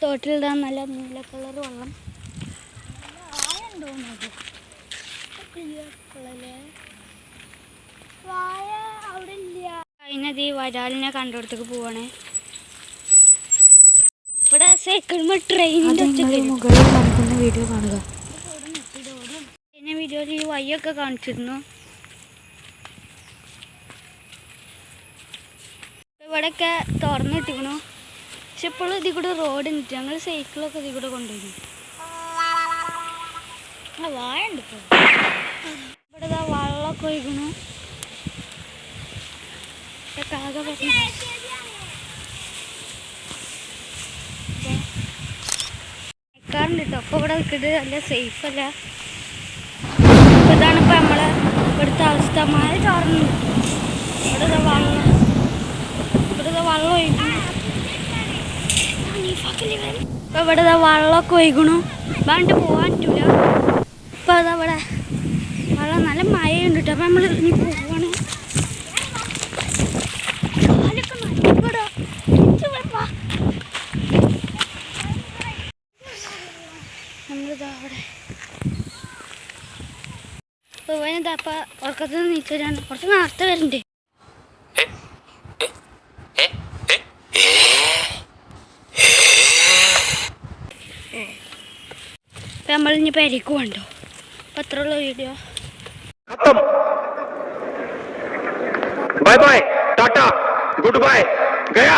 തോട്ടിലിടാൻ നല്ല നീല കളർ വെള്ളം അതിനത് ഈ വരാലിനെ കണ്ടിടത്തേക്ക് പോവാണേ. ഇവിടെ സൈക്കിൾ ട്രെയിനിൻ്റെ മുകളിൽ നടക്കുന്ന വീഡിയോ കാണുക. പിന്നെ വീഡിയോയിൽ ഈ വഴിയൊക്കെ കാണിച്ചിരുന്നു. ഇവിടെയൊക്കെ തുറന്നിട്ടിരിക്കണു. പക്ഷെ ഇപ്പോഴും ഇതിൽ കൂടെ റോഡ് ഉണ്ട്. ഞങ്ങൾ സൈക്കിളൊക്കെ ഇതിൽ കൂടെ കൊണ്ടുവരുന്നു. വായുണ്ട് ഇപ്പോൾ. ഇവിടെ വെള്ളമൊക്കെ ഒഴിക്കണു. ആകെ നിൽക്കാറുണ്ട് കേട്ടോ. അപ്പോൾ ഇവിടെ നിൽക്കുന്നത് നല്ല സേഫല്ല. ഇതാണ് ഇപ്പോൾ നമ്മളെ ഇവിടുത്തെ അവസ്ഥ. മഴ ചോർന്നു. ഇവിടുത്തെ വെള്ളം ഒഴിക്കണം. ഇപ്പം ഇവിടെ വെള്ളമൊക്കെ ഒഴിക്കണു. വേണ്ടിട്ട് പോകാൻ പറ്റൂല. ഇപ്പം അതവിടെ വെള്ളം നല്ല മഴയുണ്ട് കേട്ടോ. അപ്പം നമ്മൾ ഇനി പോവാണ്. നമ്മളിതാ അവിടെ ഇപ്പോൾ ഇവനിതാ അപ്പം ഉറക്കത്തിൽ നിന്ന് നീച്ചവരാണ്. കുറച്ച് നേരത്തെ വരുന്നുണ്ട്. ഇപ്പം നമ്മളിനി പെരയ്ക്ക് പോകണ്ടോ. അപ്പം അത്രയുള്ള video. Bye bye tata good bye गया.